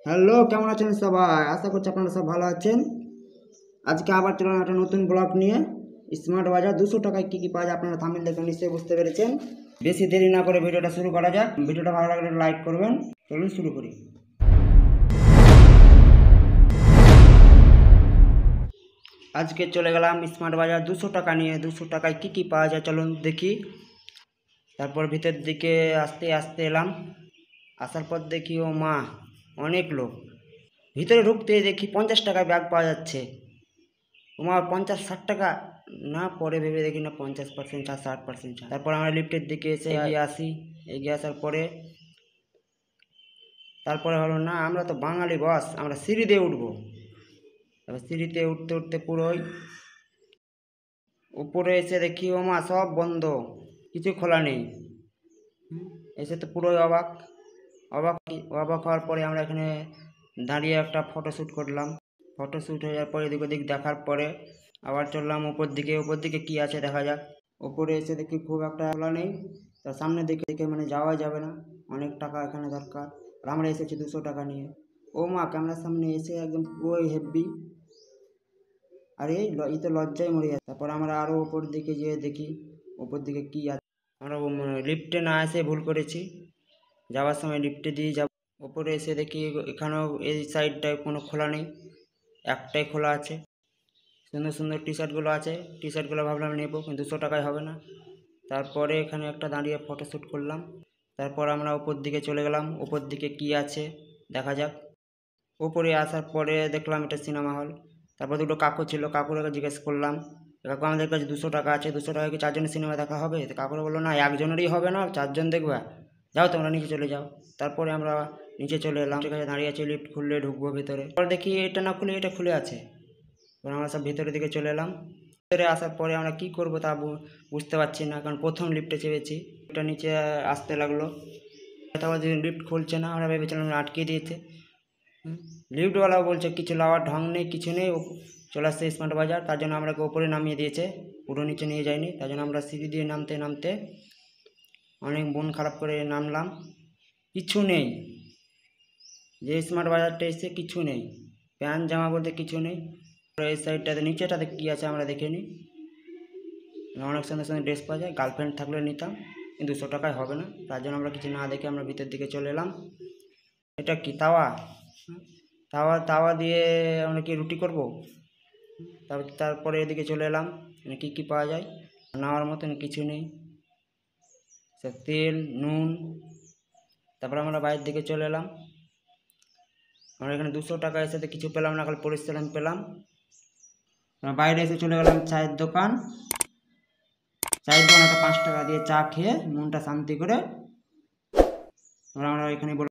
Hello, কেমন আছেন সবাই? আশা করছি আপনারা সব ভালো আছেন। আজকে আবার চলুন একটা নতুন ব্লগ নিয়ে। স্মার্ট বাজার 200 টাকায় কী কী পাওয়া যায় আপনারা থাম্বনেল দেখে নিশ্চয়ই বুঝতে পেরেছেন। বেশি দেরি না করে ভিডিওটা শুরু করা যাক। ভিডিওটা ভালো লাগলে লাইক করবেন। চলুন শুরু করি। আজকে চলে গেলাম স্মার্ট বাজার 200 টাকা নিয়ে। 200 টাকায় কী কী পাওয়া যায় চলুন দেখি। তারপর ভিতর দিকে আস্তে আস্তে এলাম। আসার পর দেখি ও মা, অনেক লোক। ভিতরে ঢুকতে দেখি 50 টাকায় ব্যাগ পাওয়া যাচ্ছে। তোমার 50-60 টাকা না, পরে ভেবে দেখি না 50% ছাড়, 60% ছাড়। তারপর আমরা লিফটের দিকে এসে এগিয়ে আসার পরে হলো না, আমরা তো বাঙালি বস, আমরা সিঁড়ি দিয়ে উঠবো। এবার সিঁড়িতে উঠতে উঠতে পুরোই উপরে এসে দেখি ও মা, সব বন্ধ, কিছু খোলা নেই। এসে তো পুরোই অবাক অবাক অবাক হওয়ার পরে আমরা এখানে দাঁড়িয়ে একটা ফটোশ্যুট করলাম। ফটোশ্যুট হয়ে যাওয়ার পরে এদিক ওদিক দেখার পরে আবার চললাম উপর দিকে কী আছে দেখা যাক। ওপরে এসে দেখি খুব একটা খোলা নেই। তার সামনে দিকে মানে যাওয়া যাবে না, অনেক টাকা এখানে দরকার। আর আমরা এসেছি 200 টাকা নিয়ে। ও মা, ক্যামেরার সামনে এসে একদম পুরোই হেভি। আরে এই তো লজ্জায় মরে যাচ্ছে। তারপর আমরা আরও ওপর দিকে যেয়ে দেখি ওপর দিকে কী আছে। আমরা লিফটে না এসে ভুল করেছি, যাওয়ার সময় লিফটে দিয়ে যাব। ওপরে এসে দেখি এখানেও এই সাইডটায় কোনো খোলা নেই, একটাই খোলা আছে। সুন্দর সুন্দর টি শার্টগুলো আছে, টি শার্টগুলো ভাবলাম নেবো, কিন্তু 200 টাকায় হবে না। তারপরে এখানে একটা দাঁড়িয়ে ফটোশ্যুট করলাম। তারপর আমরা উপর দিকে চলে গেলাম, উপর দিকে কি আছে দেখা যাক। উপরে আসার পরে দেখলাম এটা সিনেমা হল। তারপর দুটো কাকু ছিল, কাকুরাকে জিজ্ঞেস করলাম, কাকু আমাদের কাছে 200 টাকা আছে, 200 টাকায় কি 4জনের সিনেমা দেখা হবে? তো কাকুরা বললো না, একজনেরই হবে না, 4জন দেখবা, যাও তোমরা নিচে চলে যাও। তারপরে আমরা নিচে চলে এলাম, ঠিক আছে দাঁড়িয়ে আছে, লিফট খুললে ঢুকবো ভিতরে। পরে দেখি এটা না খুলে এটা খুলে আছে। এবার আমরা সব ভিতরের দিকে চলে এলাম। ভিতরে আসার পরে আমরা কি করব তা বুঝতে পারছি না, কারণ প্রথম লিফটে চেপেছি। এটা নিচে আসতে লাগলো, তারপর লিফট খুলছে না, আমরা ভেবেছিলাম আটকে দিয়েছে। লিফটওয়ালাও বলছে কিছু লাওয়ার ঢং নেই, কিছু নেই, চলে আসছে স্মার্ট বাজার। তার জন্য আমরাকে ওপরে নামিয়ে দিয়েছে, পুরো নিচে নিয়ে যায়নি। তার জন্য আমরা সিঁড়ি দিয়ে নামতে নামতে অনেক মন খারাপ করে নামলাম। কিছু নেই, যে স্মার্ট বাজারটা এসে কিছু নেই, প্যান্ট জামা বলতে কিছু নেই। এই সাইডটাতে নিচেটাতে কী আছে আমরা দেখে নিই। অনেক সুন্দর সুন্দর ড্রেস পাওয়া যায়, গার্লফ্রেন্ড থাকলে নিতাম, কিন্তু 200 টাকায় হবে না। তার জন্য আমরা কিছু না দেখে আমরা ভিতর দিকে চলে এলাম। এটা কি তাওয়া? তাওয়া দিয়ে আমরা কি রুটি করব? তারপরে এদিকে চলে এলাম, কী কী পাওয়া যায়, নেওয়ার মতন কিছু নেই, তেল নুন। তারপরে আমরা বাইরের দিকে চলে এলাম। আমরা এখানে 200 টাকা এসে কিছু পেলাম না, খালি পরিশ্রম পেলাম। বাইরে এসে চলে গেলাম চায়ের দোকান। চায়ের দোকানে একটা 5 টাকা দিয়ে চা খেয়ে মনটা শান্তি করে আমরা এখানে